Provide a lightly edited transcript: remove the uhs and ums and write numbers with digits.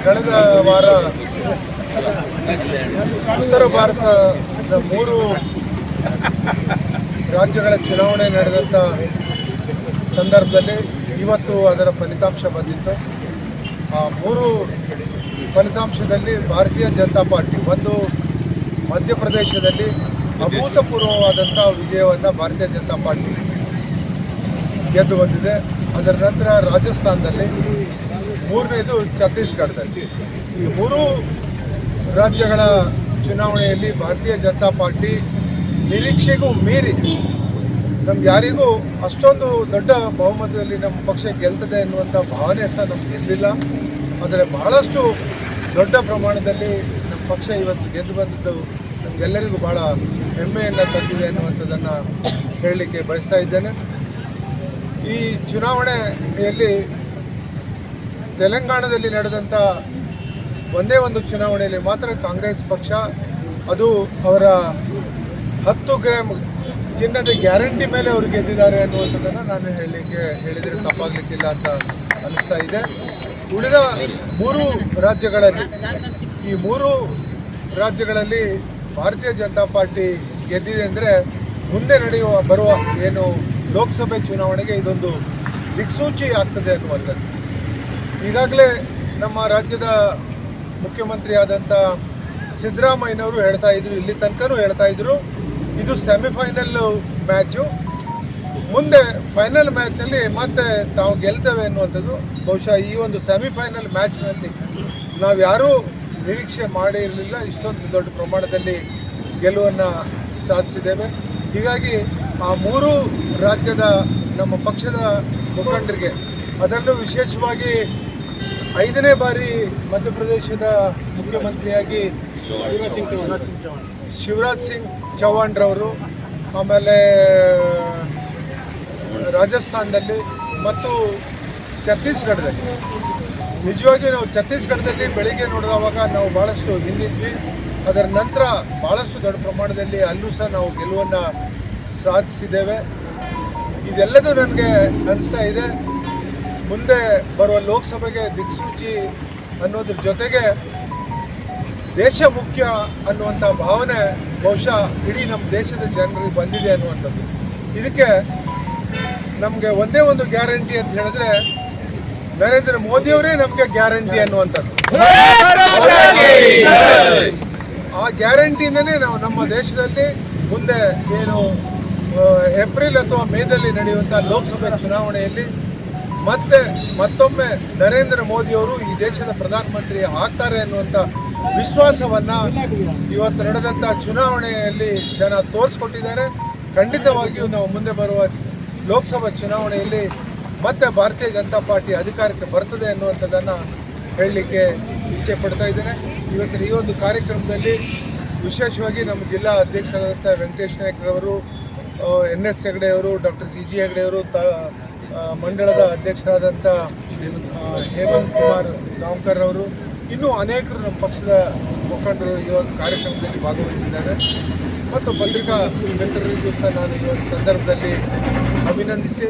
ಕಳೆದ ವಾರ ಉತ್ತರ ಭಾರತದ 3 ರಾಜ್ಯಗಳ ಚುನಾವಣೆ ನಡೆದಂಥ ಸಂದರ್ಭದಲ್ಲಿ ಇವತ್ತು ಅದರ ಫಲಿತಾಂಶ ಬಂದಿತ್ತು. ಆ 3 ಫಲಿತಾಂಶದಲ್ಲಿ ಭಾರತೀಯ ಜನತಾ ಪಾರ್ಟಿ ಒಂದು ಮಧ್ಯಪ್ರದೇಶದಲ್ಲಿ ಅಭೂತಪೂರ್ವವಾದಂಥ ವಿಜಯವನ್ನು ಭಾರತೀಯ ಜನತಾ ಪಾರ್ಟಿ ಗೆದ್ದು ಬಂದಿದೆ. ಅದರ ನಂತರ ರಾಜಸ್ಥಾನದಲ್ಲಿ, 3ನೇದು ಛತ್ತೀಸ್ಗಢದಲ್ಲಿ. ಈ 3 ರಾಜ್ಯಗಳ ಚುನಾವಣೆಯಲ್ಲಿ ಭಾರತೀಯ ಜನತಾ ಪಾರ್ಟಿ ನಿರೀಕ್ಷೆಗೂ ಮೀರಿ ನಮ್ಗೆ ಯಾರಿಗೂ ಅಷ್ಟೊಂದು ದೊಡ್ಡ ಬಹುಮತದಲ್ಲಿ ನಮ್ಮ ಪಕ್ಷ ಗೆಲ್ತದೆ ಎನ್ನುವಂಥ ಭಾವನೆ ಸಹ ನಮ್ಗೆ ಗೆದ್ದಿಲ್ಲ. ಆದರೆ ಬಹಳಷ್ಟು ದೊಡ್ಡ ಪ್ರಮಾಣದಲ್ಲಿ ನಮ್ಮ ಪಕ್ಷ ಇವತ್ತು ಗೆದ್ದು ಬಂದಿದ್ದು ನಮಗೆಲ್ಲರಿಗೂ ಭಾಳ ಹೆಮ್ಮೆಯನ್ನು ತಂದಿದೆ ಅನ್ನುವಂಥದ್ದನ್ನು ಹೇಳಲಿಕ್ಕೆ ಬಯಸ್ತಾ ಇದ್ದೇನೆ. ಈ ಚುನಾವಣೆಯಲ್ಲಿ ತೆಲಂಗಾಣದಲ್ಲಿ ನಡೆದಂಥ ಒಂದೇ ಒಂದು ಚುನಾವಣೆಯಲ್ಲಿ ಮಾತ್ರ ಕಾಂಗ್ರೆಸ್ ಪಕ್ಷ ಅದು ಅವರ 10 ಗ್ರಾಮ್ ಚಿನ್ನದ ಗ್ಯಾರಂಟಿ ಮೇಲೆ ಅವರು ಗೆದ್ದಿದ್ದಾರೆ ಅನ್ನುವಂಥದ್ದನ್ನು ನಾನು ಹೇಳಿದರೆ ತಪ್ಪಾಗಲಿಕ್ಕಿಲ್ಲ ಅಂತ ಅನಿಸ್ತಾ ಇದೆ. ಉಳಿದ 3 ರಾಜ್ಯಗಳಲ್ಲಿ ಈ 3 ರಾಜ್ಯಗಳಲ್ಲಿ ಭಾರತೀಯ ಜನತಾ ಪಾರ್ಟಿ ಗೆದ್ದಿದೆ ಅಂದರೆ ಮುಂದೆ ಬರುವ ಏನು ಲೋಕಸಭೆ ಚುನಾವಣೆಗೆ ಇದೊಂದು ದಿಕ್ಸೂಚಿ ಆಗ್ತದೆ ಅನ್ನುವಂಥದ್ದು. ಈಗಾಗಲೇ ನಮ್ಮ ರಾಜ್ಯದ ಮುಖ್ಯಮಂತ್ರಿ ಆದಂಥ ಸಿದ್ದರಾಮಯ್ಯನವರು ಹೇಳ್ತಾ ಇದ್ರು, ಇಲ್ಲಿ ತನಕನೂ ಹೇಳ್ತಾ ಇದ್ರು, ಇದು ಸೆಮಿಫೈನಲ್ ಮ್ಯಾಚು, ಮುಂದೆ ಫೈನಲ್ ಮ್ಯಾಚಲ್ಲಿ ಮತ್ತೆ ತಾವು ಗೆಲ್ತೇವೆ ಅನ್ನುವಂಥದ್ದು. ಬಹುಶಃ ಈ ಒಂದು ಸೆಮಿಫೈನಲ್ ಮ್ಯಾಚ್ನಲ್ಲಿ ನಾವು ಯಾರೂ ನಿರೀಕ್ಷೆ ಮಾಡಿರಲಿಲ್ಲ, ಇಷ್ಟೊಂದು ದೊಡ್ಡ ಪ್ರಮಾಣದಲ್ಲಿ ಗೆಲುವನ್ನು ಸಾಧಿಸಿದ್ದೇವೆ. ಹೀಗಾಗಿ ಆ 3 ರಾಜ್ಯದ ನಮ್ಮ ಪಕ್ಷದ ಮುಖಂಡರಿಗೆ, ಅದರಲ್ಲೂ ವಿಶೇಷವಾಗಿ 5ನೇ ಬಾರಿ ಮಧ್ಯಪ್ರದೇಶದ ಮುಖ್ಯಮಂತ್ರಿಯಾಗಿ ಶಿವರಾಜ್ ಸಿಂಗ್ ಚೌಹಾಣ್ರವರು, ಆಮೇಲೆ ರಾಜಸ್ಥಾನದಲ್ಲಿ ಮತ್ತು ಛತ್ತೀಸ್ಗಢದಲ್ಲಿ, ನಿಜವಾಗಿಯೂ ನಾವು ಛತ್ತೀಸ್ಗಢದಲ್ಲಿ ಬೆಳಿಗ್ಗೆ ನೋಡಿದವಾಗ ನಾವು ಭಾಳಷ್ಟು ಹಿಂದಿದ್ವಿ. ಅದರ ನಂತರ ಭಾಳಷ್ಟು ದೊಡ್ಡ ಪ್ರಮಾಣದಲ್ಲಿ ಅಲ್ಲೂ ಸಹ ನಾವು ಗೆಲುವನ್ನು ಸಾಧಿಸಿದ್ದೇವೆ. ಇದೆಲ್ಲದೂ ನನಗೆ ಅನಿಸ್ತಾ ಇದೆ ಮುಂದೆ ಬರುವ ಲೋಕಸಭೆಗೆ ದಿಕ್ಸೂಚಿ ಅನ್ನೋದ್ರ ಜೊತೆಗೆ ದೇಶ ಮುಖ್ಯ ಅನ್ನುವಂಥ ಭಾವನೆ ಬಹುಶಃ ಇಡೀ ನಮ್ಮ ದೇಶದ ಜನರಿಗೆ ಬಂದಿದೆ ಅನ್ನುವಂಥದ್ದು. ಇದಕ್ಕೆ ನಮಗೆ ಒಂದೇ ಒಂದು ಗ್ಯಾರಂಟಿ ಅಂತ ಹೇಳಿದ್ರೆ ನರೇಂದ್ರ ಮೋದಿಯವರೇ ನಮಗೆ ಗ್ಯಾರಂಟಿ ಅನ್ನುವಂಥದ್ದು. ಆ ಗ್ಯಾರಂಟಿಯಿಂದನೇ ನಾವು ನಮ್ಮ ದೇಶದಲ್ಲಿ ಮುಂದೆ ಏನು ಏಪ್ರಿಲ್ ಅಥವಾ ಮೇದಲ್ಲಿ ನಡೆಯುವಂಥ ಲೋಕಸಭೆ ಚುನಾವಣೆಯಲ್ಲಿ ಮತ್ತೊಮ್ಮೆ ನರೇಂದ್ರ ಮೋದಿಯವರು ಈ ದೇಶದ ಪ್ರಧಾನಮಂತ್ರಿ ಆಗ್ತಾರೆ ಅನ್ನುವಂಥ ವಿಶ್ವಾಸವನ್ನು ಇವತ್ತು ನಡೆದಂಥ ಚುನಾವಣೆಯಲ್ಲಿ ಜನ ತೋರಿಸ್ಕೊಟ್ಟಿದ್ದಾರೆ. ಖಂಡಿತವಾಗಿಯೂ ನಾವು ಮುಂದೆ ಬರುವ ಲೋಕಸಭಾ ಚುನಾವಣೆಯಲ್ಲಿ ಮತ್ತೆ ಭಾರತೀಯ ಜನತಾ ಪಾರ್ಟಿ ಅಧಿಕಾರಕ್ಕೆ ಬರ್ತದೆ ಅನ್ನುವಂಥದ್ದನ್ನು ಹೇಳಲಿಕ್ಕೆ ಇಚ್ಛೆ ಪಡ್ತಾ ಇದ್ದೇನೆ. ಇವತ್ತಿನ ಈ ಒಂದು ಕಾರ್ಯಕ್ರಮದಲ್ಲಿ ವಿಶೇಷವಾಗಿ ನಮ್ಮ ಜಿಲ್ಲಾ ಅಧ್ಯಕ್ಷರಾದಂಥ ವೆಂಕಟೇಶ್ ನಾಯ್ಕರವರು, NS ಹೆಗಡೆಯವರು, ಡಾಕ್ಟರ್ ಜಿ ಹೆಗಡೆಯವರು, ಮಂಡಳದ ಅಧ್ಯಕ್ಷರಾದಂಥ ಹೇಮಂತ್ ಕುಮಾರ್ ಗಾಂವ್ಕರ್ ಅವರು, ಇನ್ನೂ ಅನೇಕರು ನಮ್ಮ ಪಕ್ಷದ ಮುಖಂಡರು ಈ ಒಂದು ಕಾರ್ಯಕ್ರಮದಲ್ಲಿ ಭಾಗವಹಿಸಿದ್ದಾರೆ. ಮತ್ತು ಪತ್ರಿಕಾ ಮಿತ್ರರಿಗೂ ಸಹ ನಾನು ಈ ಒಂದು ಸಂದರ್ಭದಲ್ಲಿ ಅಭಿನಂದಿಸಿ